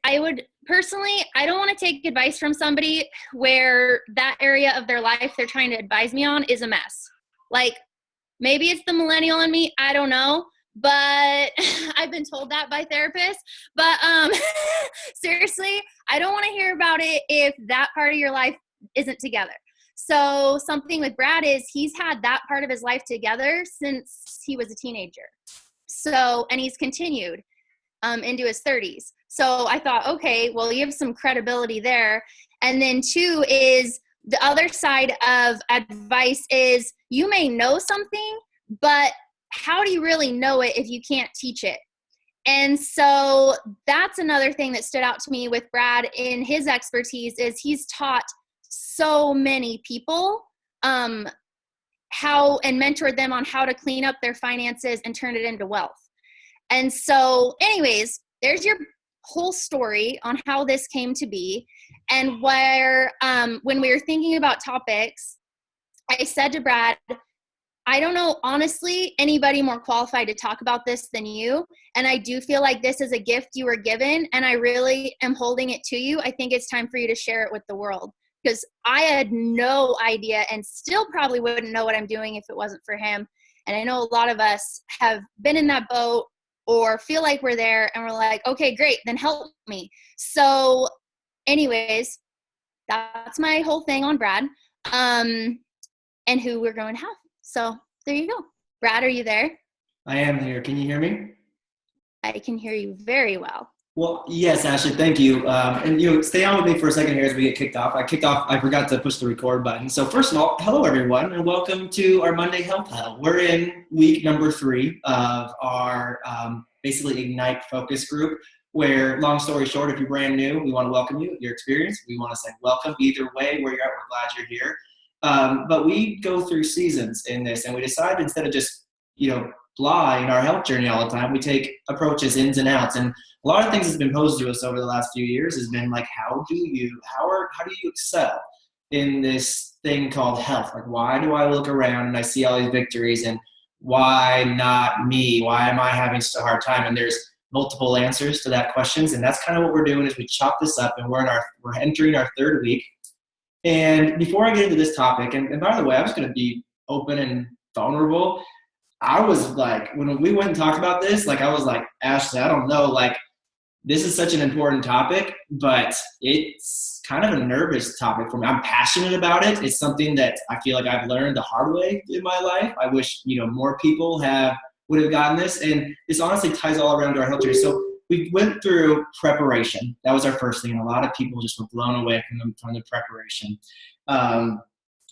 I would personally, I don't want to take advice from somebody where that area of their life they're trying to advise me on is a mess. Like, maybe it's the millennial in me, I don't know, but I've been told that by therapists. But seriously, I don't want to hear about it if that part of your life isn't together. So something with Brad is he's had that part of his life together since he was a teenager. So, and he's continued into his 30s. So I thought, okay, well, you have some credibility there. And then two is the other side of advice is you may know something, but how do you really know it if you can't teach it? And so that's another thing that stood out to me with Brad in his expertise is he's taught so many people how and mentored them on how to clean up their finances and turn it into wealth. And so anyways, there's your whole story on how this came to be. And where when we were thinking about topics, I said to Brad, I don't know, honestly, anybody more qualified to talk about this than you. And I do feel like this is a gift you were given, and I really am holding it to you. I think it's time for you to share it with the world, because I had no idea and still probably wouldn't know what I'm doing if it wasn't for him. And I know a lot of us have been in that boat or feel like we're there and we're like, okay, great, then help me. So anyways, that's my whole thing on Brad and who we're going to have. So there you go. Brad, are you there? I am here. Can you hear me? I can hear you very well. Well, yes, Ashley, thank you. And stay on with me for a second here as we get kicked off. I forgot to push the record button. So first of all, hello everyone, and welcome to our Monday Health Huddle. We're in week number 3 of our basically Ignite focus group, where, long story short, if you're brand new, we want to welcome you, your experience. We want to say welcome either way where you're at. We're glad you're here. But we go through seasons in this, and we decided instead of just, blah in our health journey all the time, we take approaches ins and outs. And a lot of things that's been posed to us over the last few years has been like, how do you excel in this thing called health? Like, why do I look around and I see all these victories, and why not me? Why am I having such a hard time? And there's multiple answers to that questions. And that's kind of what we're doing is we chop this up, and we're entering our 3rd week. And before I get into this topic, and by the way, I'm just going to be open and vulnerable. I was like, when we went and talked about this, I was like, Ashley, I don't know, this is such an important topic, but it's kind of a nervous topic for me. I'm passionate about it. It's something that I feel like I've learned the hard way in my life. I wish, more people would have gotten this. And this honestly ties all around to our health journey. So we went through preparation. That was our first thing. And a lot of people just were blown away from the preparation.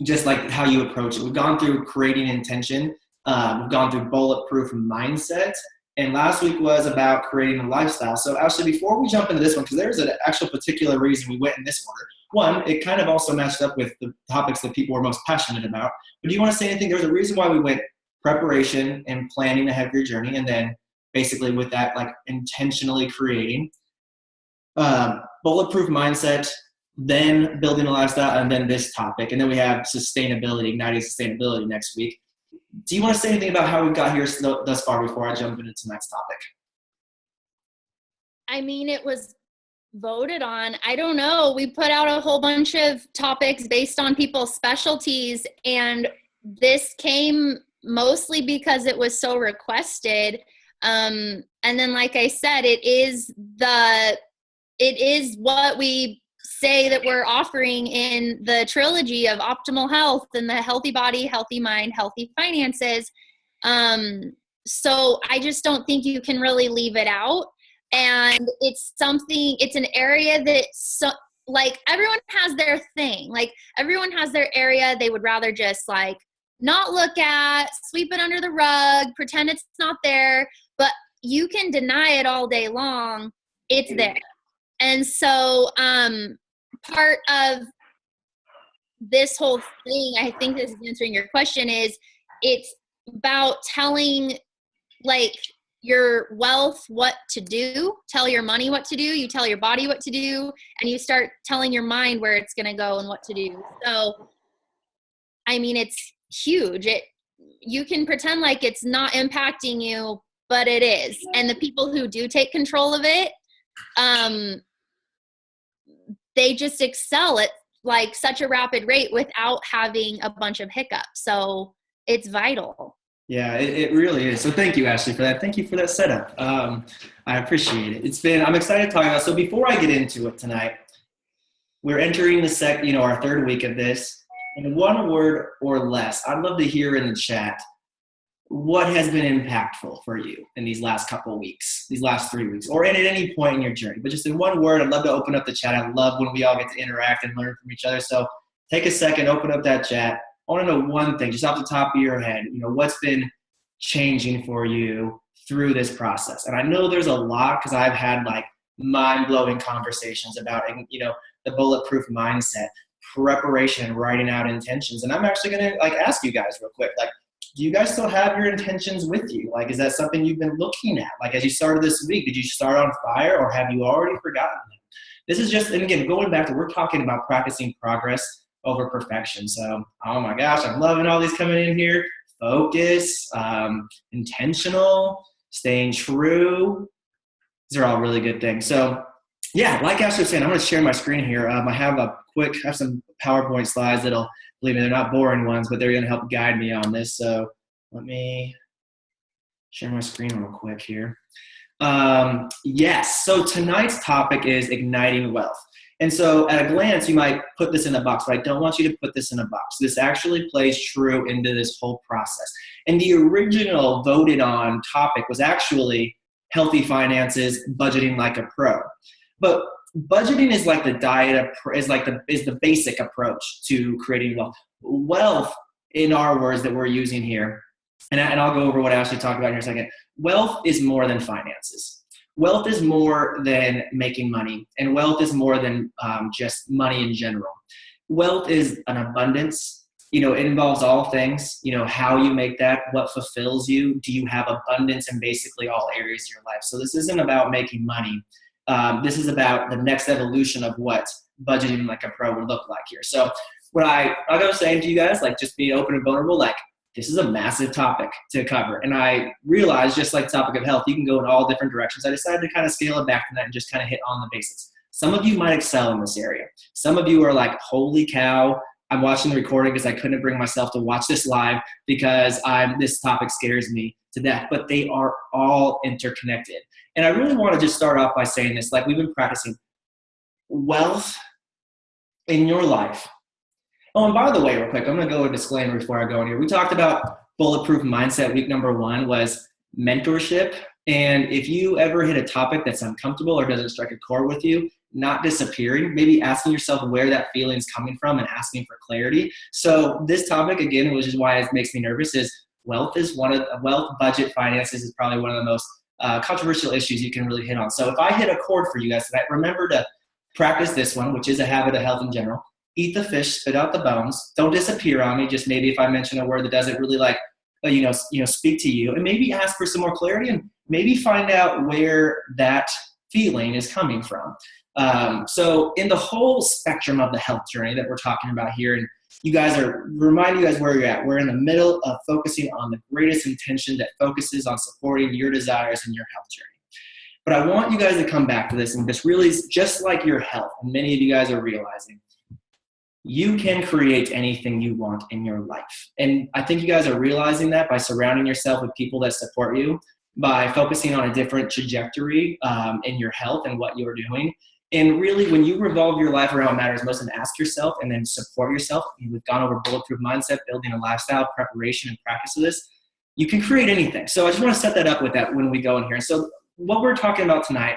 Just like how you approach it. We've gone through creating intention. We've gone through bulletproof mindset. And last week was about creating a lifestyle. So actually, before we jump into this one, because there's an actual particular reason we went in this order. One, it kind of also matched up with the topics that people were most passionate about. But do you want to say anything? There was a reason why we went preparation and planning ahead of your journey. And then basically with that, intentionally creating bulletproof mindset, then building a lifestyle, and then this topic. And then we have sustainability, igniting sustainability next week. Do you want to say anything about how we got here thus far before I jump into the next topic? I mean, it was voted on. I don't know. We put out a whole bunch of topics based on people's specialties, and this came mostly because it was so requested. And then, like I said, it is what we say that we're offering in the trilogy of optimal health and the healthy body, healthy mind, healthy finances. So I just don't think you can really leave it out. And it's an area that everyone has their thing. Everyone has their area they would rather just not look at, sweep it under the rug, pretend it's not there, but you can deny it all day long. It's there. And so, part of this whole thing, I think this is answering your question, is it's about telling your wealth what to do, tell your money what to do, you tell your body what to do, and you start telling your mind where it's going to go and what to do. So, I mean, it's huge. You can pretend like it's not impacting you, but it is. And the people who do take control of it, they just excel at like such a rapid rate without having a bunch of hiccups. So it's vital. Yeah, it really is. So thank you, Ashley, for that. Thank you for that setup. I appreciate it. I'm excited to talk about. So before I get into it tonight, we're entering our third week of this. In one word or less, I'd love to hear in the chat what has been impactful for you in these last couple of weeks, these last 3 weeks, or at any point in your journey. But just in one word, I'd love to open up the chat. I love when we all get to interact and learn from each other. So take a second, open up that chat. I want to know one thing, just off the top of your head, what's been changing for you through this process? And I know there's a lot because I've had like mind-blowing conversations about, the bulletproof mindset, preparation, and writing out intentions. And I'm actually going to ask you guys real quick, do you guys still have your intentions with you? Is that something you've been looking at? As you started this week, did you start on fire or have you already forgotten them? This is just, and again, going back to, we're talking about practicing progress over perfection. So, oh my gosh, I'm loving all these coming in here. Focus, intentional, staying true. These are all really good things. So yeah, like Ashley was saying, I'm going to share my screen here. I have some PowerPoint slides that'll, believe me, they're not boring ones, but they're going to help guide me on this. So let me share my screen real quick here. Yes, so tonight's topic is igniting wealth. And so at a glance, you might put this in a box, but I don't want you to put this in a box. This actually plays true into this whole process. And the original voted on topic was actually healthy finances, budgeting like a pro. But budgeting is like the is the basic approach to creating wealth. Wealth, in our words that we're using here, and I'll go over what Ashley talked about here in a second. Wealth is more than finances. Wealth is more than making money, and wealth is more than just money in general. Wealth is an abundance. It involves all things, how you make that, what fulfills you. Do you have abundance in basically all areas of your life? So this isn't about making money. This is about the next evolution of what budgeting like a pro would look like here. So what I was saying to you guys, just being open and vulnerable, this is a massive topic to cover. And I realized, just like the topic of health, you can go in all different directions. I decided to kind of scale it back to that and just kind of hit on the basics. Some of you might excel in this area. Some of you are like, holy cow, I'm watching the recording because I couldn't bring myself to watch this live because this topic scares me to death. But they are all interconnected. And I really want to just start off by saying this, we've been practicing wealth in your life. Oh, and by the way, real quick, I'm going to go a disclaimer before I go in here. We talked about bulletproof mindset. Week number 1 was mentorship. And if you ever hit a topic that's uncomfortable or doesn't strike a chord with you, not disappearing, maybe asking yourself where that feeling is coming from and asking for clarity. So this topic, again, which is why it makes me nervous, is wealth budget finances is probably one of the most controversial issues you can really hit on. So if I hit a chord for you guys tonight, remember to practice this one, which is a habit of health in general. Eat the fish, spit out the bones. Don't disappear on me. Just maybe if I mention a word that doesn't really speak to you, and maybe ask for some more clarity and maybe find out where that feeling is coming from. So in the whole spectrum of the health journey that we're talking about here, and remind you guys where you're at. We're in the middle of focusing on the greatest intention that focuses on supporting your desires and your health journey. But I want you guys to come back to this and just realize, just like your health, and many of you guys are realizing, you can create anything you want in your life. And I think you guys are realizing that by surrounding yourself with people that support you, by focusing on a different trajectory in your health and what you're doing. And really, when you revolve your life around what matters most and ask yourself and then support yourself, we've gone over bulletproof mindset, building a lifestyle, preparation, and practice of this, you can create anything. So I just want to set that up with that when we go in here. So what we're talking about tonight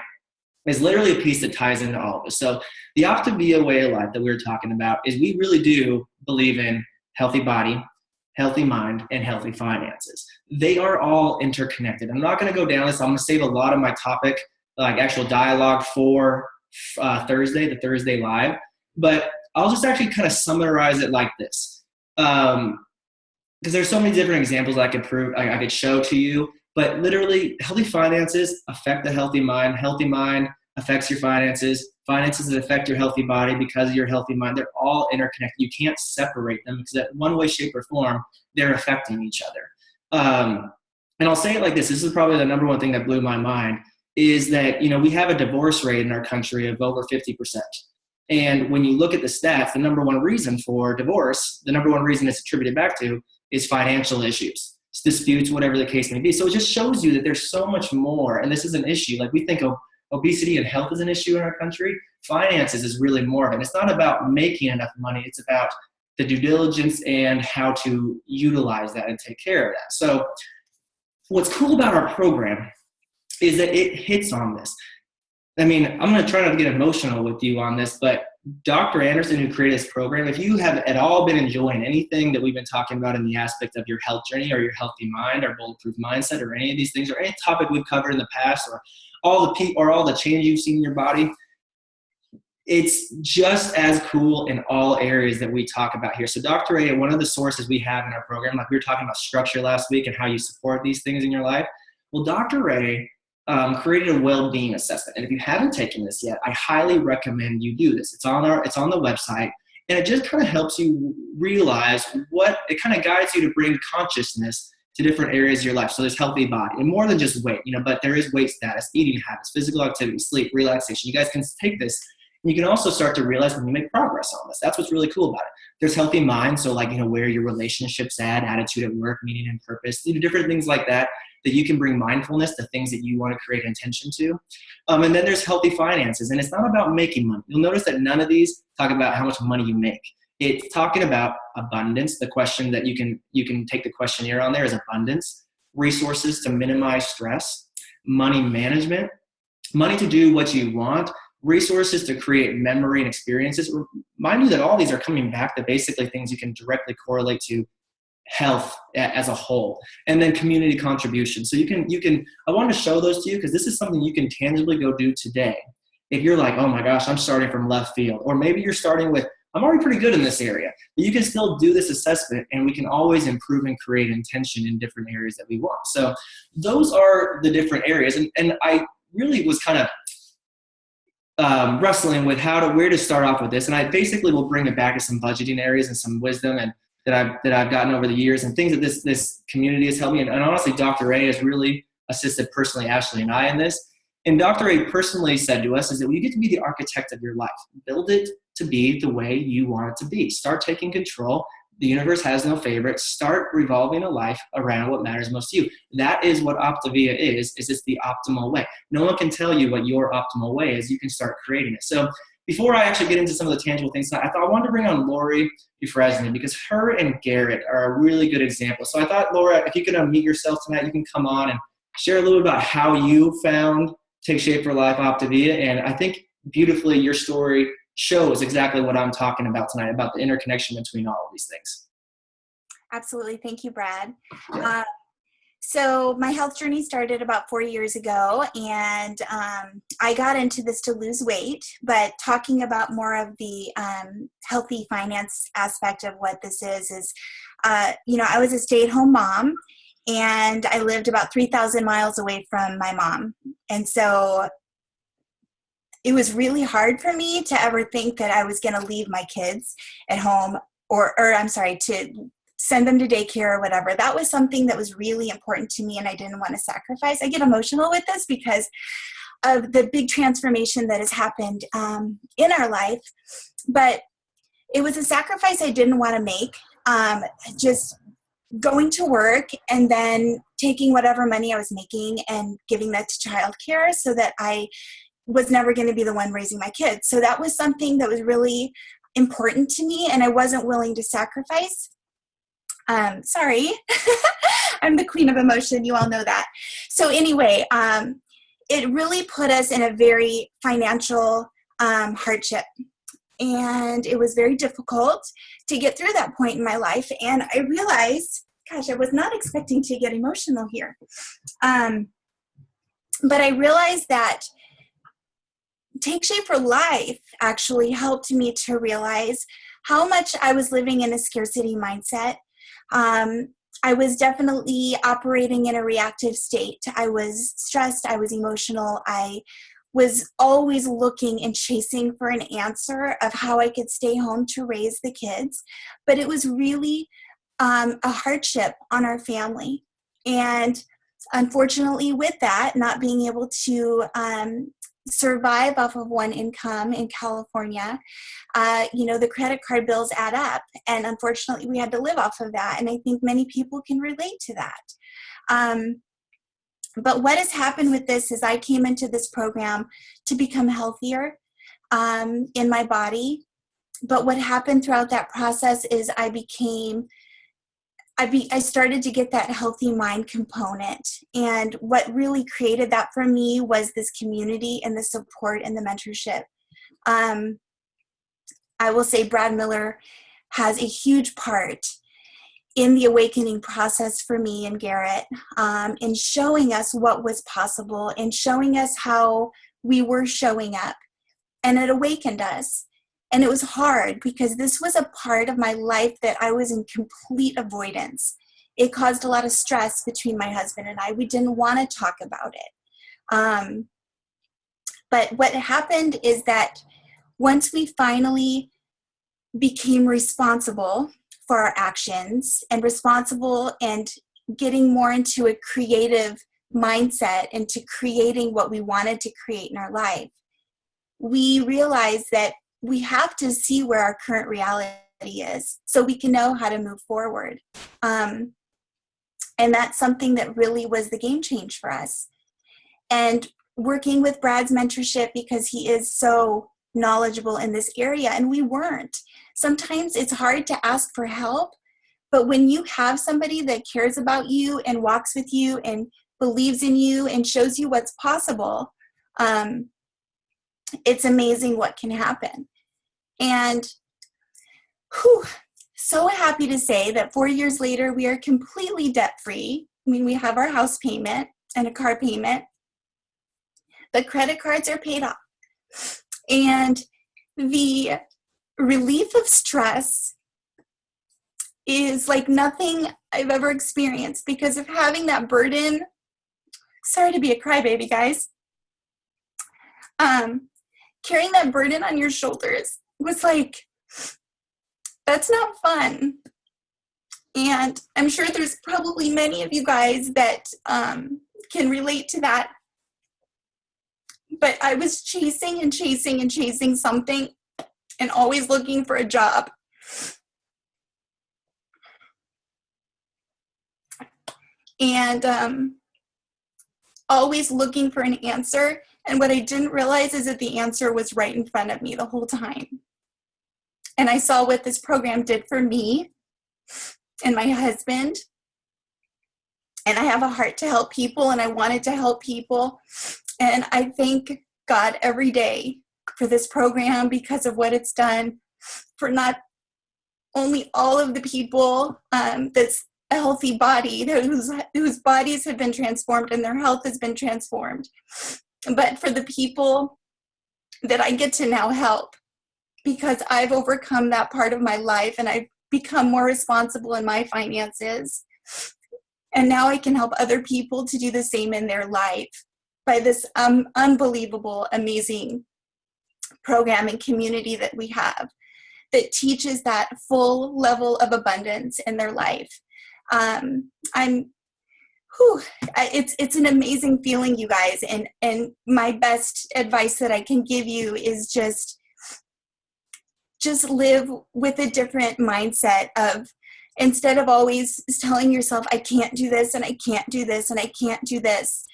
is literally a piece that ties into all of this. So the Optavia way of life that we were talking about is we really do believe in healthy body, healthy mind, and healthy finances. They are all interconnected. I'm not going to go down this. I'm going to save a lot of my topic, actual dialogue for Thursday, the Thursday Live. But I'll just actually kind of summarize it like this. Because there's so many different examples I could show to you. But literally, healthy finances affect the healthy mind affects your finances that affect your healthy body because of your healthy mind. They're all interconnected. You can't separate them because in one way, shape, or form, they're affecting each other. And I'll say it like this. This is probably the number one thing that blew my mind is that, we have a divorce rate in our country of over 50%. And when you look at the stats, the number one reason for divorce, the number one reason it's attributed back to is financial issues, disputes, whatever the case may be. So it just shows you that there's so much more. And this is an issue. Like we think of obesity and health is an issue in our country. Finances is really more of it. It's not about making enough money. It's about the due diligence and how to utilize that and take care of that. So what's cool about our program is that it hits on this. I mean, I'm going to try not to get emotional with you on this, but Dr. Anderson, who created this program, if you have at all been enjoying anything that we've been talking about in the aspect of your health journey or your healthy mind or bulletproof mindset or any of these things or any topic we've covered in the past or all the change you've seen in your body, it's just as cool in all areas that we talk about here. So Dr. A, one of the sources we have in our program, like we were talking about structure last week and how you support these things in your life. Well, Dr. A created a well-being assessment. And if you haven't taken this yet, I highly recommend you do this. It's on the website, and it just kind of helps you realize it kind of guides you to bring consciousness to different areas of your life. So there's healthy body and more than just weight, but there is weight status, eating habits, physical activity, sleep, relaxation. You guys can take this and you can also start to realize when you make progress on this. That's what's really cool about it. There's healthy mind. So where your relationships at, attitude at work, meaning and purpose, different things like that you can bring mindfulness to things that you want to create intention to. And then there's healthy finances. And it's not about making money. You'll notice that none of these talk about how much money you make. It's talking about abundance. The question that you can take the questionnaire on there is abundance, resources to minimize stress, money management, money to do what you want, resources to create memory and experiences. Remind you that all these are coming back to basically things you can directly correlate to health as a whole, and then community contribution. So I want to show those to you because this is something you can tangibly go do today. If you're like, oh my gosh, I'm starting from left field, or maybe you're starting with, I'm already pretty good in this area, but you can still do this assessment and we can always improve and create intention in different areas that we want. So those are the different areas. And I really was kind of wrestling with where to start off with this. And I basically will bring it back to some budgeting areas and some wisdom and that I've gotten over the years and things that this community has helped me. And honestly, Dr. A has really assisted personally Ashley and I in this. And Dr. A personally said to us is that you get to be the architect of your life. Build it to be the way you want it to be. Start taking control. The universe has no favorites. Start revolving a life around what matters most to you. That is what Optavia is it's the optimal way. No one can tell you what your optimal way is. You can start creating it. So before I actually get into some of the tangible things, I thought I wanted to bring on Lori Dufresne because her and Garrett are a really good example. So I thought, Laura, if you could unmute yourself tonight, you can come on and share a little bit about how you found Take Shape for Life Optavia. And I think beautifully your story shows exactly what I'm talking about tonight, about the interconnection between all of these things. Absolutely. Thank you, Brad. So my health journey started about 4 years ago, and I got into this to lose weight, but talking about more of the healthy finance aspect of what this is I was a stay-at-home mom, and I lived about 3,000 miles away from my mom. And so it was really hard for me to ever think that I was going to leave my kids at home to send them to daycare or whatever. That was something that was really important to me and I didn't want to sacrifice. I get emotional with this because of the big transformation that has happened in our life. But it was a sacrifice I didn't want to make. Just going to work and then taking whatever money I was making and giving that to childcare so that I was never going to be the one raising my kids. So that was something that was really important to me and I wasn't willing to sacrifice. Sorry, I'm the queen of emotion. You all know that. So anyway, it really put us in a very financial hardship. And it was very difficult to get through that point in my life. And I realized, gosh, I was not expecting to get emotional here. But I realized that Take Shape for Life actually helped me to realize how much I was living in a scarcity mindset. I was definitely operating in a reactive state. I was stressed. I was emotional. I was always looking and chasing for an answer of how I could stay home to raise the kids. But it was really a hardship on our family. And unfortunately with that, not being able to survive off of one income in California, the credit card bills add up. And unfortunately, we had to live off of that. And I think many people can relate to that. But what has happened with this is I came into this program to become healthier in my body. But what happened throughout that process is I started to get that healthy mind component. And what really created that for me was this community and the support and the mentorship. I will say Brad Miller has a huge part in the awakening process for me and Garrett, in showing us what was possible and showing us how we were showing up. And it awakened us. And it was hard because this was a part of my life that I was in complete avoidance. It caused a lot of stress between my husband and I. We didn't want to talk about it. But what happened is that once we finally became responsible for our actions and responsible and getting more into a creative mindset into creating what we wanted to create in our life, we realized that we have to see where our current reality is so we can know how to move forward. And that's something that really was the game change for us. And working with Brad's mentorship, because he is so knowledgeable in this area, and we weren't. Sometimes it's hard to ask for help, but when you have somebody that cares about you and walks with you and believes in you and shows you what's possible, it's amazing what can happen. And so happy to say that 4 years later, we are completely debt-free. I mean, we have our house payment and a car payment. The credit cards are paid off. And the relief of stress is like nothing I've ever experienced because of having that burden. Sorry to be a crybaby, guys. Carrying that burden on your shoulders was like, that's not fun. And I'm sure there's probably many of you guys that can relate to that. But I was chasing and chasing and chasing something and always looking for a job. And always looking for an answer. And what I didn't realize is that the answer was right in front of me the whole time. And I saw what this program did for me and my husband. And I have a heart to help people, and I wanted to help people. And I thank God every day for this program because of what it's done for not only all of the people that's a healthy body, whose bodies have been transformed and their health has been transformed, but for the people that I get to now help, because I've overcome that part of my life and I've become more responsible in my finances. And now I can help other people to do the same in their life by this unbelievable, amazing program and community that we have that teaches that full level of abundance in their life. It's an amazing feeling, you guys. And my best advice that I can give you is just live with a different mindset of, instead of always telling yourself, I can't do this and I can't do this and I can't do this,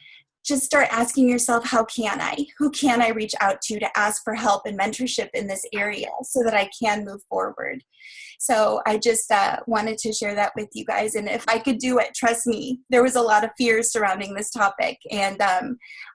just start asking yourself, how can I? Who can I reach out to ask for help and mentorship in this area so that I can move forward? So I just wanted to share that with you guys. And if I could do it, trust me, there was a lot of fears surrounding this topic. And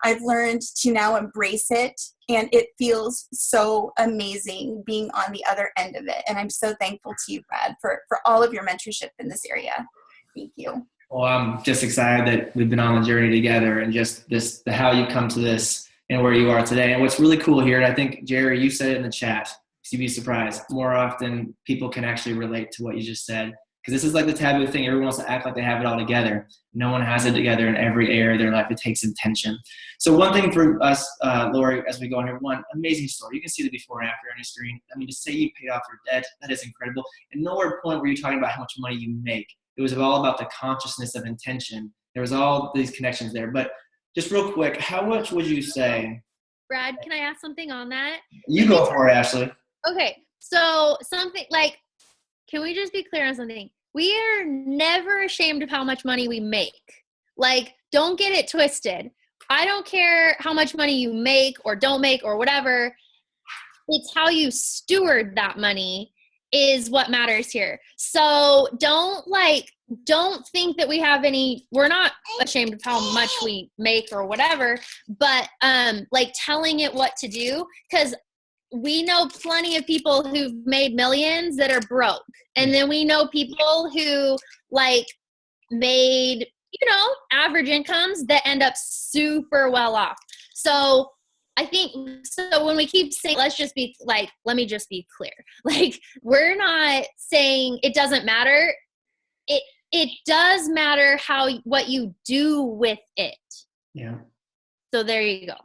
I've learned to now embrace it. And it feels so amazing being on the other end of it. And I'm so thankful to you, Brad, for all of your mentorship in this area. Thank you. Well, I'm just excited that we've been on the journey together and just how you come to this and where you are today. And what's really cool here, and I think, Jerry, you said it in the chat, you'd be surprised, more often people can actually relate to what you just said. Because this is like the taboo thing. Everyone wants to act like they have it all together. No one has it together in every area of their life. It takes intention. So one thing for us, Lori, as we go on here, one amazing story. You can see the before and after on your screen. I mean, to say you paid off your debt, that is incredible. And nowhere point were you talking about how much money you make. It was all about the consciousness of intention. There was all these connections there. But just real quick, how much would you say Brad, can I ask something on that? You go for it, Ashley. Okay, so something like, can we just be clear on something? We are never ashamed of how much money we make. Like, don't get it twisted. I don't care how much money you make or don't make or whatever. It's how you steward that money is what matters here. So don't think that we're not ashamed of how much we make or whatever, but like telling it what to do, because we know plenty of people who've made millions that are broke. And then we know people who like made, average incomes that end up super well off. So I think, so when we keep saying, let me just be clear. Like, we're not saying it doesn't matter. It does matter what you do with it. Yeah. So there you go.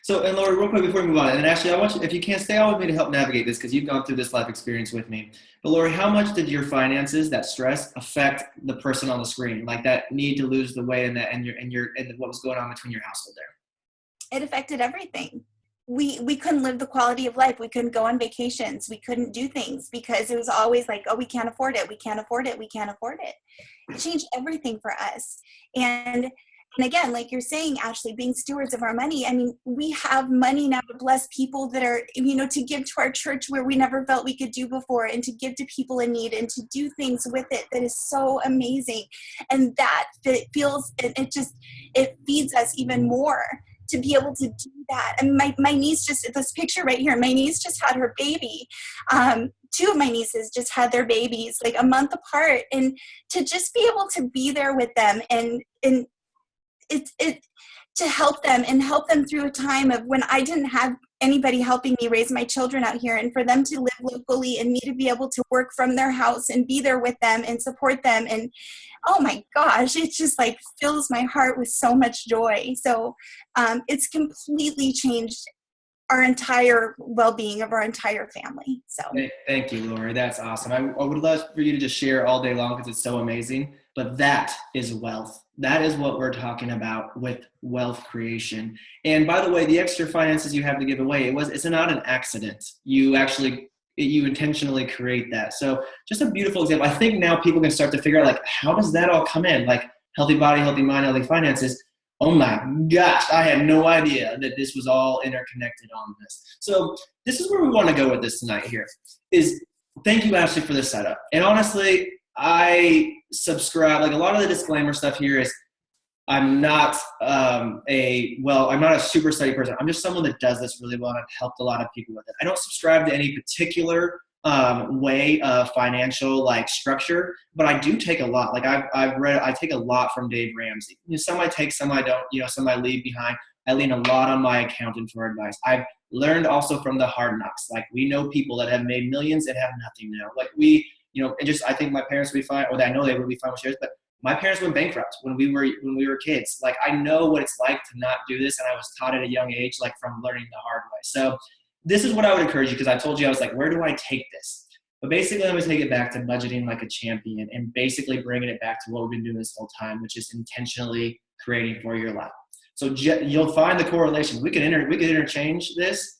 So, and Laura, real quick before we move on, and Ashley, I want you, if you can, stay on with me to help navigate this, because you've gone through this life experience with me. But Laura, how much did your finances, that stress, affect the person on the screen? Like that need to lose the weight and what was going on between your household there? It affected everything. We couldn't live the quality of life. We couldn't go on vacations. We couldn't do things because it was always like, oh, we can't afford it. We can't afford it. We can't afford it. It changed everything for us. And again, like you're saying, Ashley, being stewards of our money, I mean, we have money now to bless people that are, to give to our church where we never felt we could do before, and to give to people in need and to do things with it that is so amazing. And that it feeds us even more to be able to do that. And my niece this picture right here, my niece just had her baby. Two of my nieces just had their babies like a month apart, and to just be able to be there with them and to help them through a time of when I didn't have anybody helping me raise my children out here, and for them to live locally and me to be able to work from their house and be there with them and support them. And oh my gosh, it just like fills my heart with so much joy. So it's completely changed our entire well-being of our entire family. So thank you, Laura. That's awesome. I would love for you to just share all day long because it's so amazing. But that is wealth. That is what we're talking about with wealth creation. And by the way, the extra finances you have to give away, it's not an accident. You intentionally create that. So just a beautiful example. I think now people can start to figure out, like, how does that all come in? Like healthy body, healthy mind, healthy finances. Oh my gosh, I had no idea that this was all interconnected on this. So this is where we want to go with this tonight here is thank you, Ashley, for this setup. And honestly, I subscribe, like a lot of the disclaimer stuff here is I'm not a super study person. I'm just someone that does this really well, and I've helped a lot of people with it. I don't subscribe to any particular way of financial like structure, but I do take a lot. Like I take a lot from Dave Ramsey. Some I take, some I don't, some I leave behind. I lean a lot on my accountant for advice. I've learned also from the hard knocks. Like we know people that have made millions and have nothing now. Like I think my parents would be fine, or I know they would be fine with shares, but my parents went bankrupt when we were kids. Like I know what it's like to not do this, and I was taught at a young age, like from learning the hard way. So this is what I would encourage you, because I told you I was like, where do I take this? But basically, I'm going to take it back to budgeting like a champion and basically bringing it back to what we've been doing this whole time, which is intentionally creating for your life. So you'll find the correlation. We could interchange this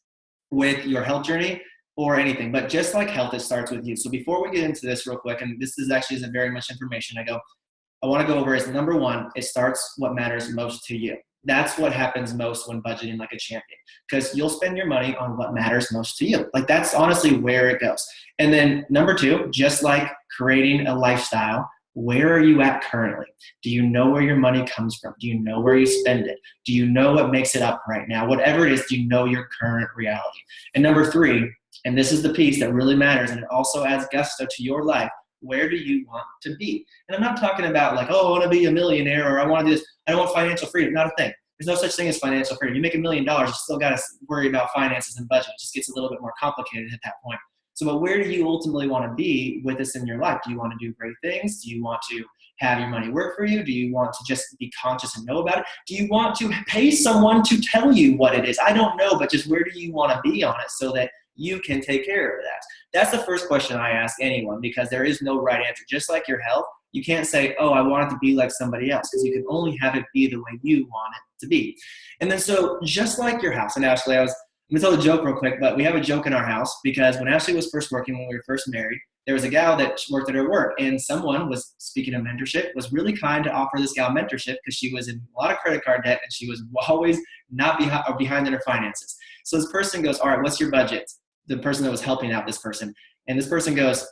with your health journey or anything, but just like health, it starts with you. So before we get into this real quick, and this is actually isn't very much information, I want to go over is number one, it starts what matters most to you. That's what happens most when budgeting like a champion, because you'll spend your money on what matters most to you. Like that's honestly where it goes. And then number two, just like creating a lifestyle, where are you at currently? Do you know where your money comes from? Do you know where you spend it? Do you know what makes it up right now? Whatever it is, do you know your current reality? And number three, and this is the piece that really matters, and it also adds gusto to your life, where do you want to be? And I'm not talking about like, oh, I want to be a millionaire, or I want to do this. I don't want financial freedom. Not a thing. There's no such thing as financial freedom. You make $1 million, you still got to worry about finances and budget. It just gets a little bit more complicated at that point. So, but where do you ultimately want to be with this in your life? Do you want to do great things? Do you want to have your money work for you? Do you want to just be conscious and know about it? Do you want to pay someone to tell you what it is? I don't know, but just where do you want to be on it so that you can take care of that? That's the first question I ask anyone, because there is no right answer. Just like your health, You can't say, oh, I want it to be like somebody else, because you can only have it be the way you want it to be. And then so just like your house, and Ashley, I'm going to tell a joke real quick, but we have a joke in our house because when Ashley was first working, when we were first married, there was a gal that worked at her work, and someone was, speaking of mentorship, was really kind to offer this gal mentorship because she was in a lot of credit card debt and she was always not behind in her finances. So this person goes, all right, what's your budget? The person that was helping out this person. And this person goes,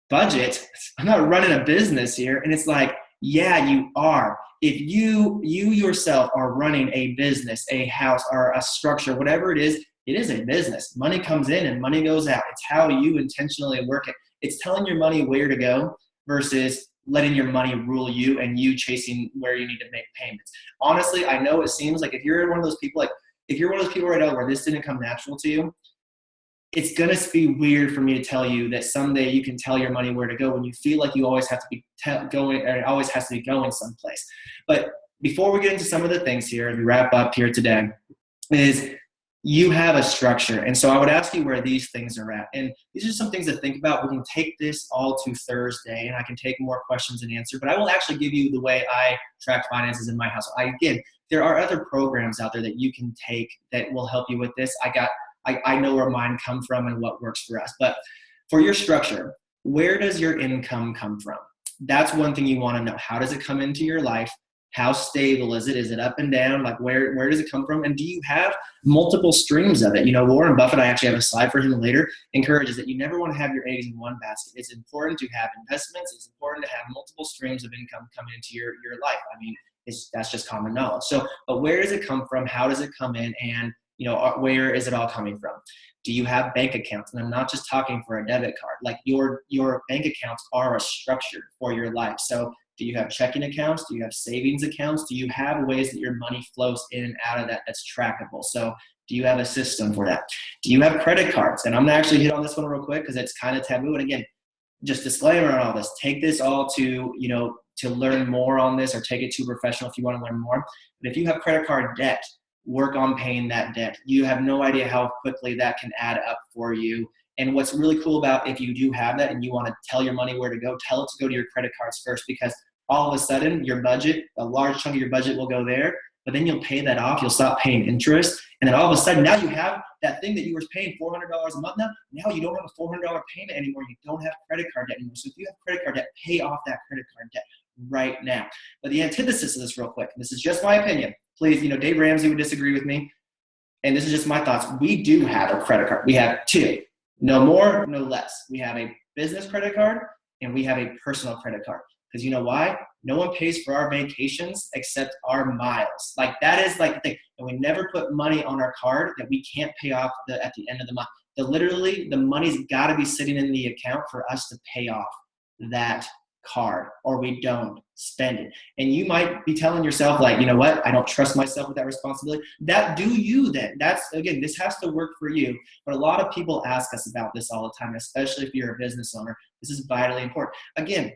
budget? I'm not running a business here. And it's like, yeah, you are. If you yourself are running a business, a house, or a structure, whatever it is a business. Money comes in and money goes out. It's how you intentionally work it. It's telling your money where to go versus letting your money rule you and you chasing where you need to make payments. Honestly, I know it seems like if you're one of those people, right now where this didn't come natural to you, it's going to be weird for me to tell you that someday you can tell your money where to go when you feel like you always have to be going, or it always has to be going someplace. But before we get into some of the things here and we wrap up here today, is you have a structure. And so I would ask you where these things are at. And these are some things to think about. We can take this all to Thursday and I can take more questions and answer, but I will actually give you the way I track finances in my house. Again, there are other programs out there that you can take that will help you with this. I know where mine come from and what works for us. But for your structure, where does your income come from? That's one thing you want to know. How does it come into your life? How stable is it? Is it up and down? Like where does it come from? And do you have multiple streams of it? You know, Warren Buffett, I actually have a slide for him later, encourages that you never want to have your eggs in one basket. It's important to have investments. It's important to have multiple streams of income coming into your life. I mean, that's just common knowledge. So, but where does it come from? How does it come in? And, you know, where is it all coming from? Do you have bank accounts? And I'm not just talking for a debit card. Like your bank accounts are a structure for your life. So do you have checking accounts? Do you have savings accounts? Do you have ways that your money flows in and out of that that's trackable? So do you have a system for that? Do you have credit cards? And I'm going to actually hit on this one real quick because it's kind of taboo. And again, just disclaimer on all this. Take this all to, you know, to learn more on this, or take it to a professional if you want to learn more. But if you have credit card debt, work on paying that debt. You have no idea how quickly that can add up for you. And what's really cool about if you do have that and you want to tell your money where to go, tell it to go to your credit cards first, because all of a sudden your budget, a large chunk of your budget will go there, but then you'll pay that off. You'll stop paying interest. And then all of a sudden now you have that thing that you were paying $400 a month now you don't have a $400 payment anymore. You don't have credit card debt anymore. So if you have credit card debt, pay off that credit card debt right now. But the antithesis of this real quick, this is just my opinion. Please, you know, Dave Ramsey would disagree with me. And this is just my thoughts. We do have a credit card. We have two, no more, no less. We have a business credit card and we have a personal credit card. Because you know why? No one pays for our vacations except our miles. Like that is like the thing. And we never put money on our card that we can't pay off at the end of the month. Literally, the money's got to be sitting in the account for us to pay off that card, or we don't spend it. And you might be telling yourself, like, you know what? I don't trust myself with that responsibility. That do you then. That's, again, this has to work for you. But a lot of people ask us about this all the time, especially if you're a business owner. This is vitally important. Again,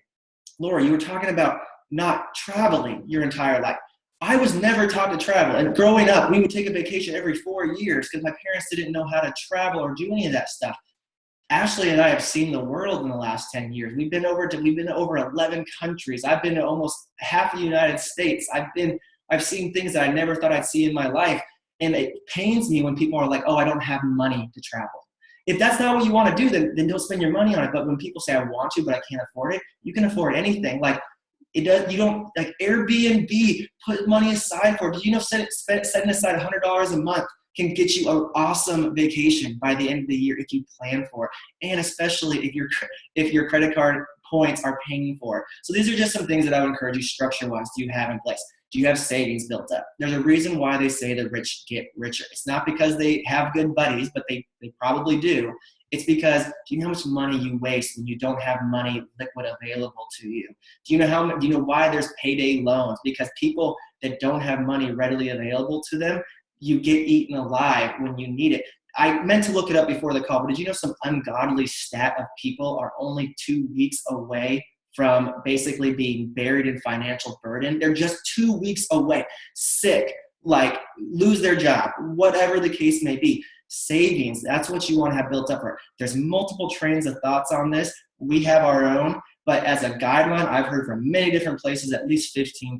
Laura, you were talking about not traveling your entire life. I was never taught to travel. And growing up, we would take a vacation every 4 years because my parents didn't know how to travel or do any of that stuff. Ashley and I have seen the world in the last 10 years. We've been over 11 countries. I've been to almost half the United States. I've seen things that I never thought I'd see in my life. And it pains me when people are like, oh, I don't have money to travel. If that's not what you want to do, then don't spend your money on it. But when people say I want to, but I can't afford it, you can afford anything. Like it does. You don't like Airbnb. Put money aside for it. Do you know setting aside $100 a month can get you an awesome vacation by the end of the year if you plan for it, and especially if your credit card points are paying for it. So these are just some things that I would encourage you structure-wise. Do you have in place? Do you have savings built up? There's a reason why they say the rich get richer. It's not because they have good buddies, but they probably do. It's because, do you know how much money you waste when you don't have money liquid available to you? Do you know why there's payday loans? Because people that don't have money readily available to them, you get eaten alive when you need it. I meant to look it up before the call, but did you know some ungodly stat of people are only 2 weeks away from basically being buried in financial burden? They're just 2 weeks away, sick, like lose their job, whatever the case may be. Savings, that's what you want to have built up. There's multiple trains of thoughts on this. We have our own, But as a guideline, I've heard from many different places, at least $15,000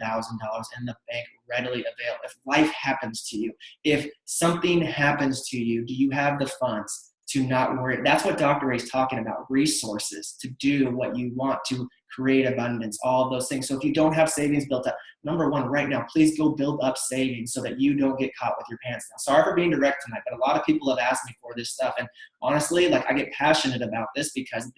in the bank readily available. If life happens to you, if something happens to you, do you have the funds to not worry? That's what Dr. Ray's talking about, resources to do what you want, to create abundance, all of those things. So if you don't have savings built up, number one, right now, please go build up savings so that you don't get caught with your pants down. Sorry for being direct tonight, but a lot of people have asked me for this stuff. And honestly, like, I get passionate about this because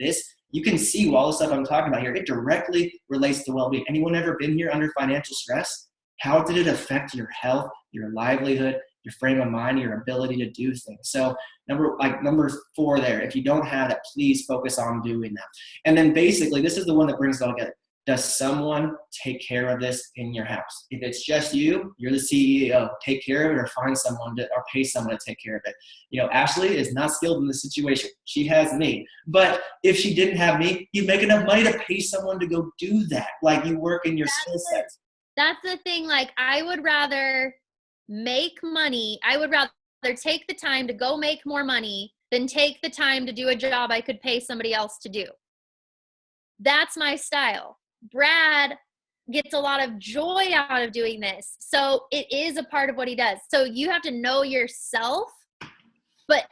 you can see all the stuff I'm talking about here, it directly relates to well-being. Anyone ever been here under financial stress? How did it affect your health, your livelihood, your frame of mind, your ability to do things? So number 4 there, if you don't have that, please focus on doing that. And then basically, this is the one that brings it all together. Does someone take care of this in your house? If it's just you, you're the CEO, take care of it, or find someone or pay someone to take care of it. Ashley is not skilled in this situation. She has me. But if she didn't have me, you'd make enough money to pay someone to go do that. Like, you work in your skill sets. That's the thing. Like, I would rather make money. I would rather take the time to go make more money than take the time to do a job I could pay somebody else to do. That's my style. Brad gets a lot of joy out of doing this. So it is a part of what he does. So you have to know yourself, but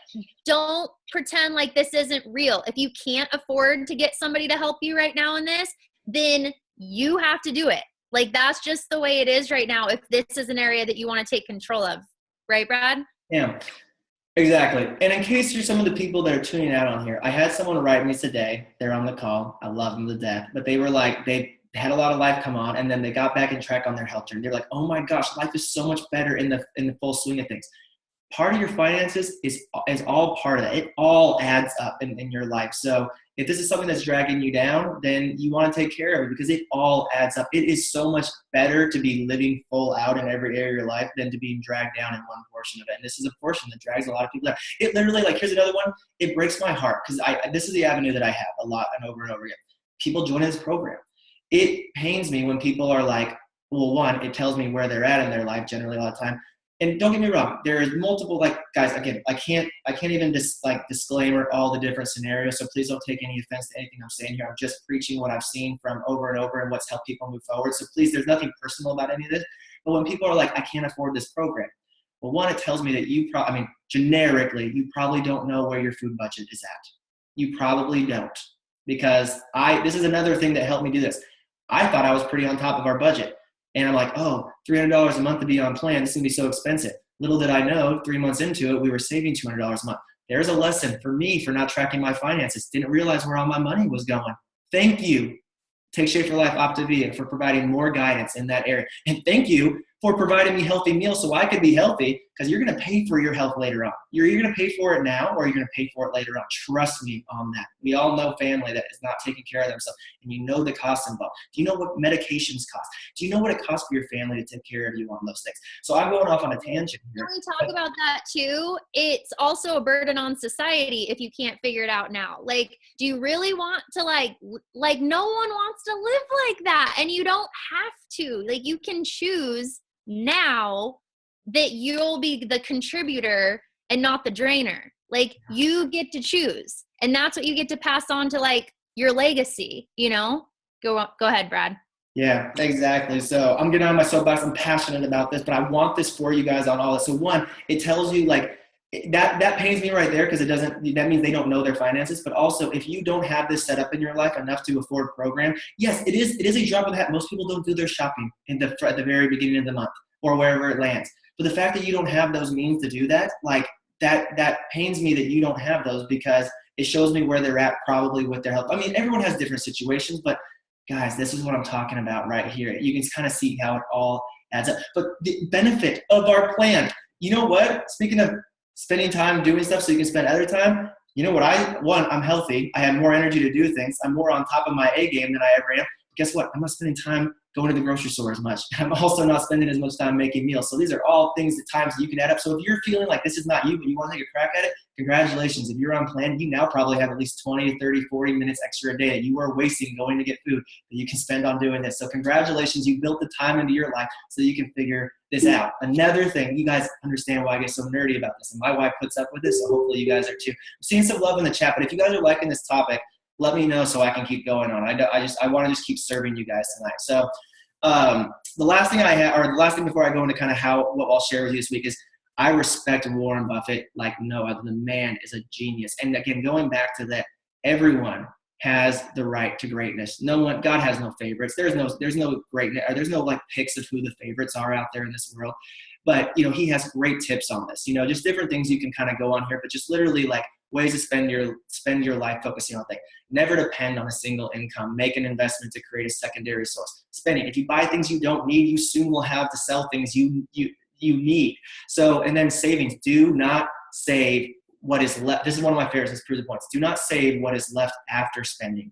don't pretend like this isn't real. If you can't afford to get somebody to help you right now in this, then you have to do it. Like, that's just the way it is right now, if this is an area that you want to take control of. Right, Brad? Yeah, exactly. And in case you're some of the people that are tuning out on here, I had someone write me today. They're on the call. I love them to death. But they were like, they had a lot of life come on, and then they got back in track on their health journey. They're like, oh my gosh, life is so much better in the full swing of things. Part of your finances is all part of that. It all adds up in your life. So if this is something that's dragging you down, then you want to take care of it because it all adds up. It is so much better to be living full out in every area of your life than to be dragged down in one portion of it. And this is a portion that drags a lot of people down. It literally, like, here's another one. It breaks my heart because this is the avenue that I have a lot and over again. People join this program. It pains me when people are like, well, one, it tells me where they're at in their life generally a lot of time. And don't get me wrong, there is multiple, like, guys, again, I can't even disclaimer all the different scenarios, so please don't take any offense to anything I'm saying here. I'm just preaching what I've seen from over and over and what's helped people move forward. So please, there's nothing personal about any of this. But when people are like, I can't afford this program, well, one, it tells me that generically, you probably don't know where your food budget is at. You probably don't. Because this is another thing that helped me do this. I thought I was pretty on top of our budget. And I'm like, oh, $300 a month to be on plan. This is going to be so expensive. Little did I know, 3 months into it, we were saving $200 a month. There's a lesson for me for not tracking my finances. Didn't realize where all my money was going. Thank you, Take Shape for Life Optavia, for providing more guidance in that area. And thank you for providing me healthy meals so I could be healthy, because you're going to pay for your health later on. You're either going to pay for it now or you're going to pay for it later on. Trust me on that. We all know family that is not taking care of themselves, and you know the costs involved. Do you know what medications cost? Do you know what it costs for your family to take care of you on those things? So I'm going off on a tangent here. When we talk about that too, it's also a burden on society if you can't figure it out now. Like, do you really want to like no one wants to live like that, and you don't have to. Like, you can choose now that you'll be the contributor and not the drainer. Like, you get to choose, and that's what you get to pass on to like your legacy, you know? Go ahead, Brad. Yeah, exactly. So I'm getting on my soapbox. I'm passionate about this, but I want this for you guys on all this. So one, it tells you like that pains me right there, because that means they don't know their finances. But also, if you don't have this set up in your life enough to afford a program, yes, it is a drop of the hat. Most people don't do their shopping at the very beginning of the month or wherever it lands. But the fact that you don't have those means to do that, like that pains me that you don't have those, because it shows me where they're at probably with their health. I mean, everyone has different situations, but guys, this is what I'm talking about right here. You can kind of see how it all adds up. But the benefit of our plan, you know what? Speaking of spending time doing stuff so you can spend other time, you know what? I'm healthy. I have more energy to do things. I'm more on top of my A game than I ever am. But guess what? I'm not spending time going to the grocery store as much. I'm also not spending as much time making meals. So these are all things at times that you can add up. So if you're feeling like this is not you, but you want to take a crack at it, congratulations. If you're on plan, you now probably have at least 20, 30, 40 minutes extra a day that you are wasting going to get food that you can spend on doing this. So congratulations. You built the time into your life so you can figure this out. Another thing, you guys understand why I get so nerdy about this, and my wife puts up with this, so hopefully you guys are too. I'm seeing some love in the chat, but if you guys are liking this topic, let me know so I can keep going on. I want to just keep serving you guys tonight. So the last thing before I go into kind of what I'll share with you this week is I respect Warren Buffett like no other. The man is a genius. And again, going back to that, everyone has the right to greatness. God has no favorites. There's no greatness, or there's no like picks of who the favorites are out there in this world. But, he has great tips on this, just different things you can kind of go on here, but just literally like ways to spend your life focusing on things. Never depend on a single income. Make an investment to create a secondary source. Spending. If you buy things you don't need, you soon will have to sell things you need. So, and then savings. Do not save what is left. This is one of my favorites. Let's prove the points. Do not save what is left after spending.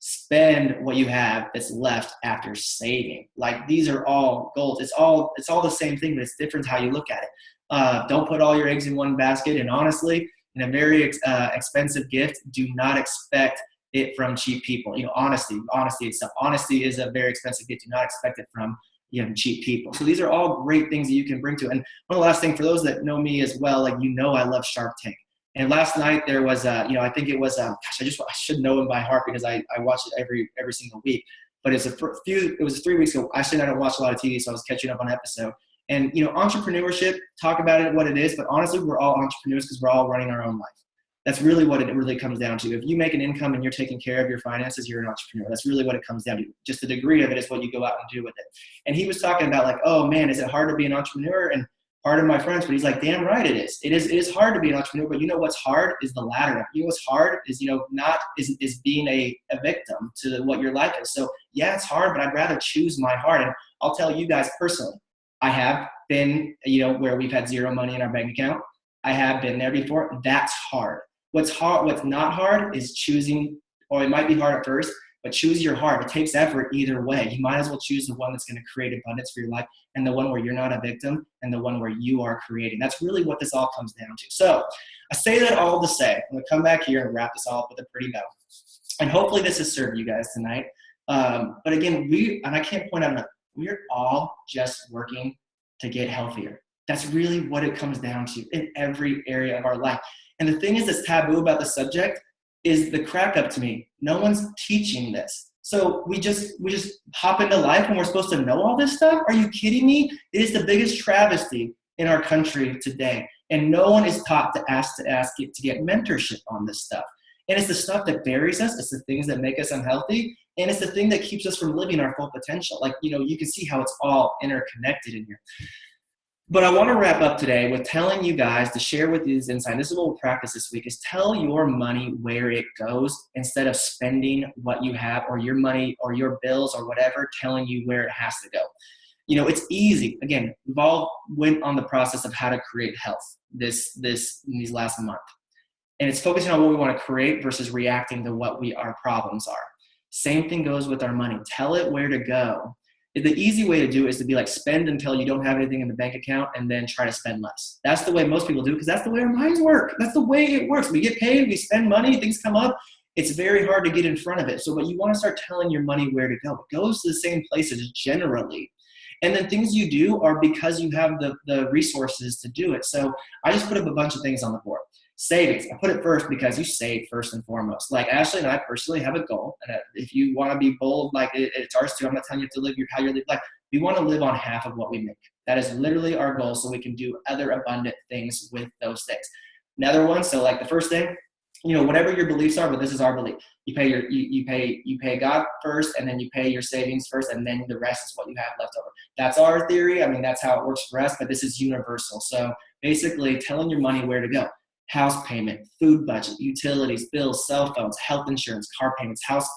Spend what you have that's left after saving. Like, these are all goals. It's all the same thing, but it's different how you look at it. Don't put all your eggs in one basket. And honestly, in a very expensive gift, do not expect it from cheap people. Honesty itself. Honesty is a very expensive gift. Do not expect it from cheap people. So these are all great things that you can bring to it. And one of the last things for those that know me as well, like, I love Shark Tank. And last night there was, I think it was, I should know him by heart because I watch it every single week. But it was 3 weeks ago. Actually, I don't watch a lot of TV, so I was catching up on an episode. And, entrepreneurship, talk about it, what it is. But honestly, we're all entrepreneurs because we're all running our own life. That's really what it really comes down to. If you make an income and you're taking care of your finances, you're an entrepreneur. That's really what it comes down to. Just the degree of it is what you go out and do with it. And he was talking about like, oh man, is it hard to be an entrepreneur? And pardon my French, but he's like, damn right it is. It is hard to be an entrepreneur, but what's hard is the latter. What's hard is, is being a victim to what your life is. So yeah, it's hard, but I'd rather choose my heart. And I'll tell you guys personally, I have been, where we've had zero money in our bank account. I have been there before. That's hard. What's not hard is choosing, or it might be hard at first, but choose your heart. It takes effort either way. You might as well choose the one that's going to create abundance for your life, and the one where you're not a victim, and the one where you are creating. That's really what this all comes down to. So I say that all to say, I'm going to come back here and wrap this all up with a pretty bow. And hopefully this has served you guys tonight. But again, I can't point out enough, we're all just working to get healthier. That's really what it comes down to in every area of our life. And the thing is that's taboo about the subject is the crack up to me. No one's teaching this. So we just hop into life and we're supposed to know all this stuff? Are you kidding me? It is the biggest travesty in our country today. And no one is taught to get mentorship on this stuff. And it's the stuff that buries us. It's the things that make us unhealthy. And it's the thing that keeps us from living our full potential. Like, you can see how it's all interconnected in here. But I want to wrap up today with telling you guys to share with you this insight. This is what we'll practice this week, is tell your money where it goes instead of spending what you have, or your money or your bills or whatever, telling you where it has to go. It's easy. Again, we've all went on the process of how to create health these last month. And it's focusing on what we want to create versus reacting to what our problems are. Same thing goes with our money. Tell it where to go. The easy way to do it is to be like, spend until you don't have anything in the bank account and then try to spend less. That's the way most people do, because that's the way our minds work. That's the way it works. We get paid, we spend money, things come up. It's very hard to get in front of it. So, but you want to start telling your money where to go. It goes to the same places generally. And then things you do are because you have the resources to do it. So I just put up a bunch of things on the board. Savings. I put it first because you save first and foremost. Like Ashley and I personally have a goal. And if you want to be bold, like it's ours too. I'm not telling you to live how you're living. Like, we want to live on half of what we make. That is literally our goal, so we can do other abundant things with those things. Another one. So like the first thing, whatever your beliefs are, but this is our belief. You pay God first, and then you pay your savings first, and then the rest is what you have left over. That's our theory. I mean, that's how it works for us, but this is universal. So basically telling your money where to go. House payment, food budget, utilities, bills, cell phones, health insurance, car payments, house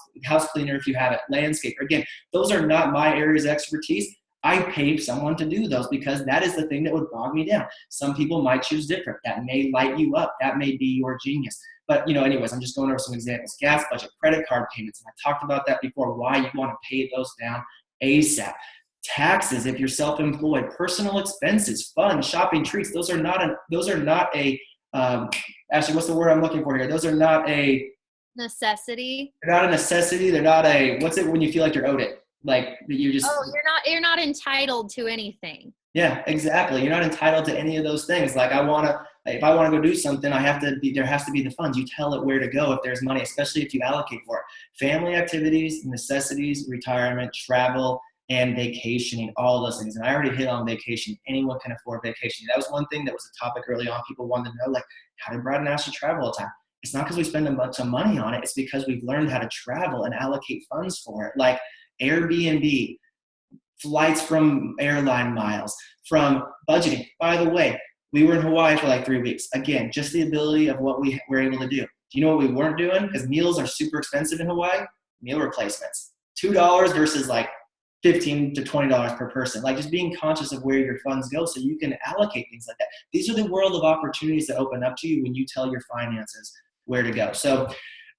cleaner if you have it, landscaper. Again, those are not my areas of expertise. I paid someone to do those because that is the thing that would bog me down. Some people might choose different. That may light you up. That may be your genius. But, anyways, I'm just going over some examples. Gas budget, credit card payments. And I talked about that before, why you want to pay those down ASAP. Taxes if you're self-employed, personal expenses, fun, shopping, treats. Those are not a Ashley, what's the word I'm looking for here? Those are not a necessity. They're not a necessity. They're not what's it when you feel like you're owed it? Like you just. Oh, you're not entitled to anything. Yeah, exactly. You're not entitled to any of those things. Like I want If I want to go do something, there has to be the funds. You tell it where to go if there's money, especially if you allocate for it. Family activities, necessities, retirement, travel, and vacationing, all those things. And I already hit on vacation. Anyone can afford vacation. That was one thing that was a topic early on. People wanted to know, like, how did Brad and Ashley travel all the time? It's not because we spend a bunch of money on it. It's because we've learned how to travel and allocate funds for it. Like Airbnb, flights from airline miles, from budgeting. By the way, we were in Hawaii for like 3 weeks. Again, just the ability of what we were able to do. Do you know what we weren't doing? Because meals are super expensive in Hawaii. Meal replacements. $2 versus like $15 to $20 per person. Like just being conscious of where your funds go so you can allocate things like that. These are the world of opportunities that open up to you when you tell your finances where to go. So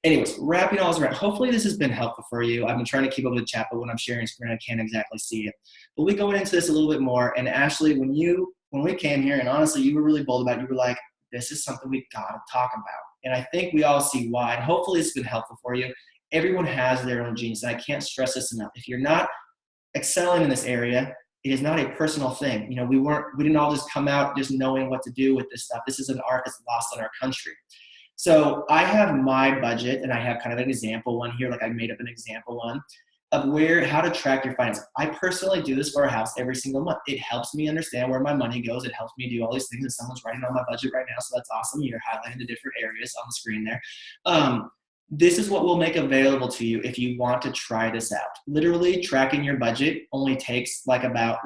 anyways, wrapping all this around, hopefully this has been helpful for you. I've been trying to keep up with the chat, but when I'm sharing screen, I can't exactly see it. But we go into this a little bit more. And Ashley, when we came here, and honestly, you were really bold about it, you were like, this is something we got to talk about. And I think we all see why. And hopefully it's been helpful for you. Everyone has their own genius. And I can't stress this enough. If you're not excelling in this area, it is not a personal thing. We didn't all just come out just knowing what to do with this stuff. This is an art that's lost in our country. So I have my budget, and I have kind of an example one here, like I made up an example one of how to track your finances. I personally do this for our house every single month. It helps me understand where my money goes. It helps me do all these things, and someone's writing on my budget right now, so that's awesome. You're highlighting the different areas on the screen there. This is what we'll make available to you if you want to try this out. Literally tracking your budget only takes about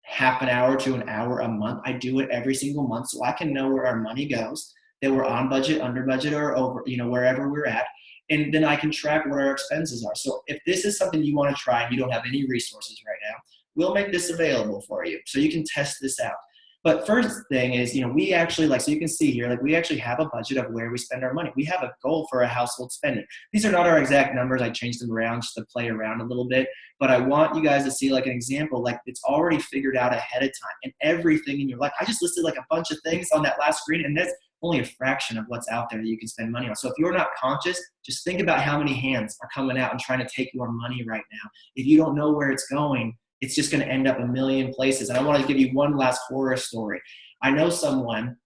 half an hour to an hour a month. I do it every single month so I can know where our money goes, that we're on budget, under budget, or over, wherever we're at. And then I can track what our expenses are. So if this is something you want to try and you don't have any resources right now, we'll make this available for you so you can test this out. But first thing is, we actually so you can see here, we actually have a budget of where we spend our money. We have a goal for our household spending. These are not our exact numbers. I changed them around just to play around a little bit. But I want you guys to see an example, it's already figured out ahead of time. And everything in your life, I just listed a bunch of things on that last screen, and that's only a fraction of what's out there that you can spend money on. So if you're not conscious, just think about how many hands are coming out and trying to take your money right now. If you don't know where it's going, it's just going to end up a million places. And I want to give you one last horror story. I know someone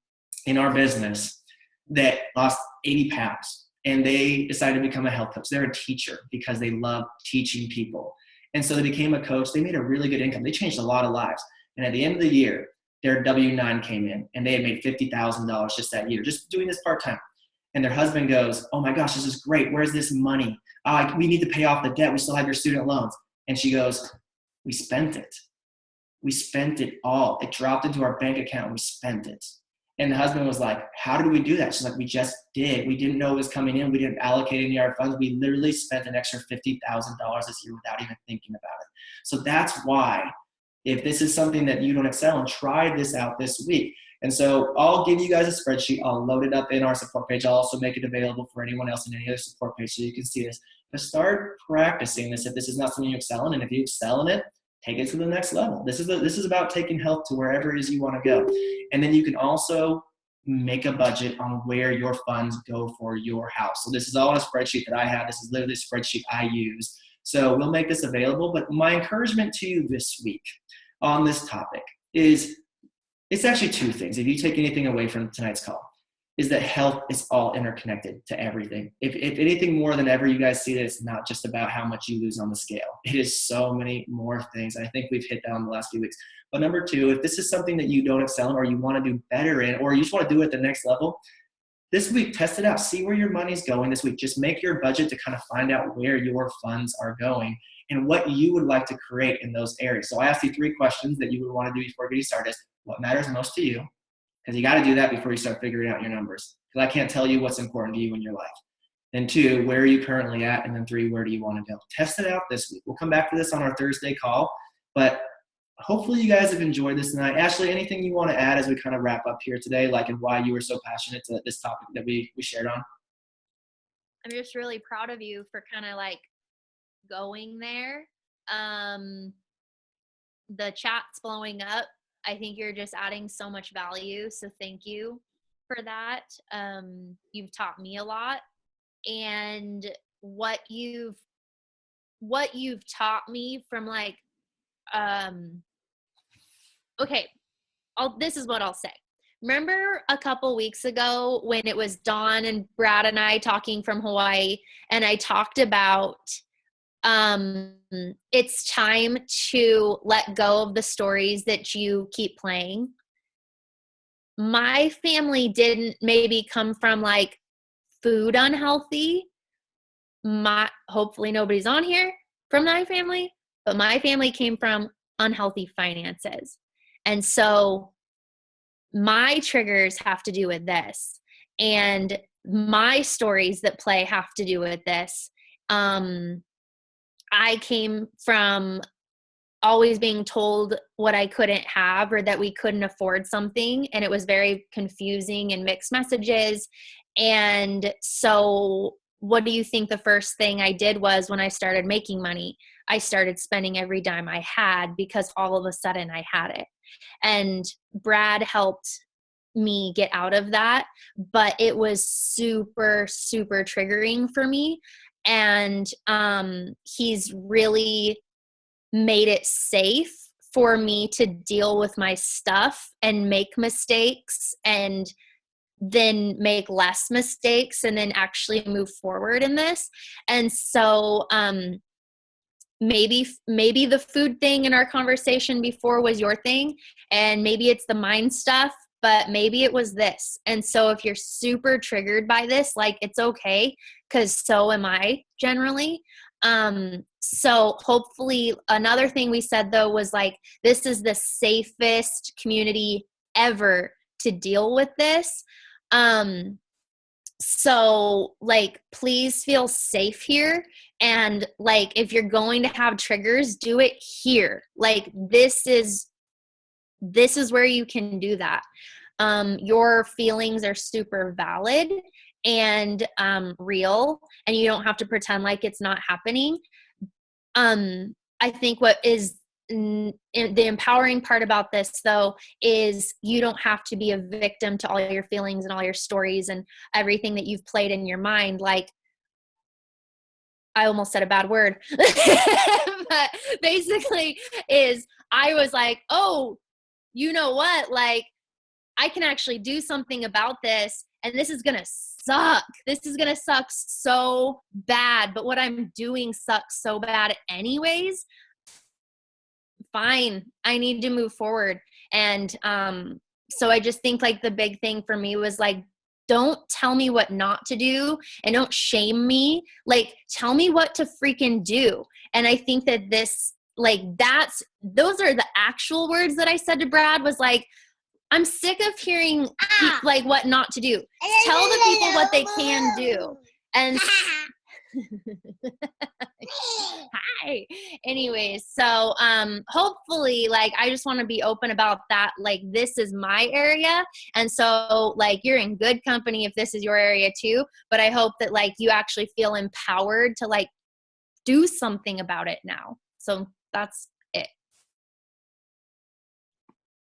in our business that lost 80 pounds, and they decided to become a health coach. They're a teacher because they love teaching people. And so they became a coach. They made a really good income. They changed a lot of lives. And at the end of the year, their W-9 came in, and they had made $50,000 just that year, just doing this part-time. And their husband goes, oh my gosh, this is great. Where's this money? We need to pay off the debt. We still have your student loans. And she goes, we spent it. We spent it all. It dropped into our bank account and we spent it. And the husband was like, how did we do that? She's like, we just did. We didn't know it was coming in. We didn't allocate any of our funds. We literally spent an extra $50,000 this year without even thinking about it. So that's why, if this is something that you don't excel in, try this out this week. And so I'll give you guys a spreadsheet. I'll load it up in our support page. I'll also make it available for anyone else in any other support page so you can see this. But start practicing this if this is not something you excel in. And if you excel in it, take it to the next level. This is about taking health to wherever it is you want to go. And then you can also make a budget on where your funds go for your house. So this is all in a spreadsheet that I have. This is literally a spreadsheet I use. So we'll make this available. But my encouragement to you this week on this topic is, it's actually two things. If you take anything away from tonight's call, is that health is all interconnected to everything. If anything more than ever, you guys see that it's not just about how much you lose on the scale. It is so many more things. I think we've hit that in the last few weeks. But number two, if this is something that you don't excel in or you want to do better in, or you just want to do it at the next level, this week, test it out. See where your money's going this week. Just make your budget to kind of find out where your funds are going and what you would like to create in those areas. So I asked you 3 questions that you would want to do before getting started. What matters most to you? Because you got to do that before you start figuring out your numbers. Because I can't tell you what's important to you in your life. Then 2, where are you currently at? And then 3, where do you want to go? Test it out this week. We'll come back to this on our Thursday call. But hopefully you guys have enjoyed this tonight. Ashley, anything you want to add as we kind of wrap up here today, and why you were so passionate to this topic that we shared on? I'm just really proud of you for kind of going there. The chat's blowing up. I think you're just adding so much value. So thank you for that. You've taught me a lot, and what you've taught me from okay, this is what I'll say. remember a couple weeks ago when it was Dawn and Brad and I talking from Hawaii, and I talked about it's time to let go of the stories that you keep playing. My family didn't maybe come from like food unhealthy. Hopefully nobody's on here from my family, but my family came from unhealthy finances. And so my triggers have to do with this, and my stories that play have to do with this. I came from always being told what I couldn't have or that we couldn't afford something, and it was very confusing and mixed messages. And so what do you think the first thing I did was when I started making money? I started spending every dime I had because all of a sudden I had it. And Brad helped me get out of that, but it was super, super triggering for me. And he's really made it safe for me to deal with my stuff and make mistakes and then make less mistakes and then actually move forward in this. And so maybe the food thing in our conversation before was your thing, and maybe it's the mind stuff, but maybe it was this. And so if you're super triggered by this, like, it's okay, because so am I generally. So hopefully another thing we said though was like, this is the safest community ever to deal with this. So like, please feel safe here. And like, if you're going to have triggers, do it here. Like, this is where you can do that. Your feelings are super valid and real, and you don't have to pretend like it's not happening. I think what is the empowering part about this though is you don't have to be a victim to all your feelings and all your stories and everything that you've played in your mind. Like, I almost said a bad word, but basically is I was like, oh, you know what? Like, I can actually do something about this, and this is going to suck. This is going to suck so bad, but what I'm doing sucks so bad anyways. Fine. I need to move forward. And so I just think like the big thing for me was like, don't tell me what not to do and don't shame me. Like, tell me what to freaking do. And I think that this, like, those are the actual words that I said to Brad was like, I'm sick of hearing like what not to do. Tell the people what they can do. And hi. Anyways, so hopefully, like, I just want to be open about that. Like, this is my area, and so like, you're in good company if this is your area too. But I hope that like you actually feel empowered to like do something about it now. So that's it.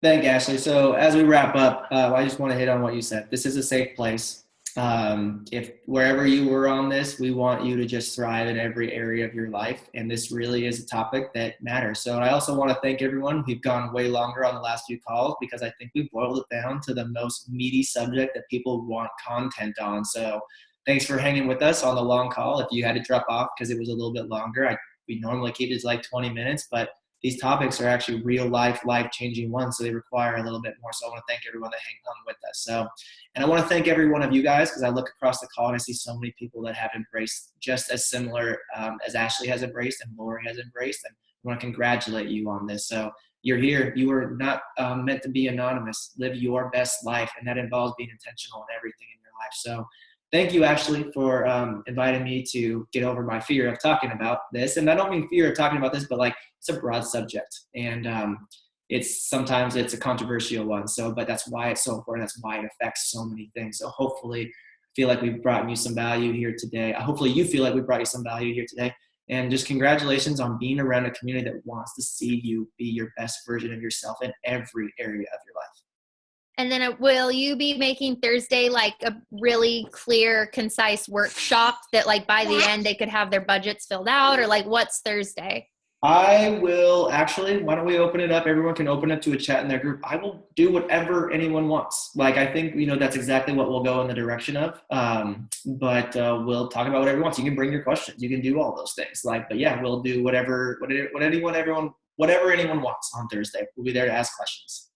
Thank you, Ashley. So as we wrap up, I just want to hit on what you said. This is a safe place. If wherever you were on this, we want you to just thrive in every area of your life. And this really is a topic that matters. So I also want to thank everyone. We've gone way longer on the last few calls because I think we boiled it down to the most meaty subject that people want content on. So thanks for hanging with us on the long call. If you had to drop off because it was a little bit longer, we normally keep it to like 20 minutes, but these topics are actually real life-changing ones, so they require a little bit more. So I want to thank everyone that hang on with us. So, and I want to thank every one of you guys, because I look across the call and I see so many people that have embraced just as similar as Ashley has embraced and Lori has embraced. And I want to congratulate you on this. So you're here. You were not meant to be anonymous. Live your best life, and that involves being intentional in everything in your life. So thank you, Ashley, for inviting me to get over my fear of talking about this. And I don't mean fear of talking about this, but like, it's a broad subject, and sometimes it's a controversial one. So, but that's why it's so important. That's why it affects so many things. So hopefully, feel like we've brought you some value here today. Hopefully, you feel like we brought you some value here today. And just congratulations on being around a community that wants to see you be your best version of yourself in every area of your life. And then will you be making Thursday like a really clear, concise workshop that like by the end they could have their budgets filled out, or like what's Thursday? I will actually, why don't we open it up? Everyone can open it to a chat in their group. I will do whatever anyone wants. Like, I think, that's exactly what we'll go in the direction of. But we'll talk about whatever you want. You can bring your questions. You can do all those things. But yeah, we'll do whatever anyone wants on Thursday. We'll be there to ask questions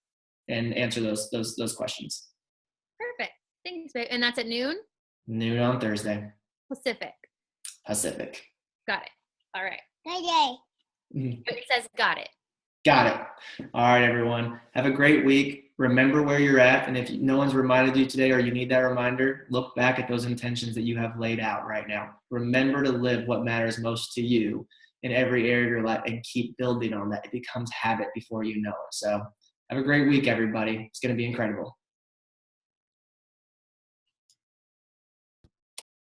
and answer those questions. Perfect. Thanks, babe. And that's at noon? Noon on Thursday. Pacific. Got it. All right. Okay. It says got it. Got it. All right, everyone. Have a great week. Remember where you're at. And if no one's reminded you today or you need that reminder, look back at those intentions that you have laid out right now. Remember to live what matters most to you in every area of your life and keep building on that. It becomes habit before you know it. So have a great week, everybody. It's going to be incredible.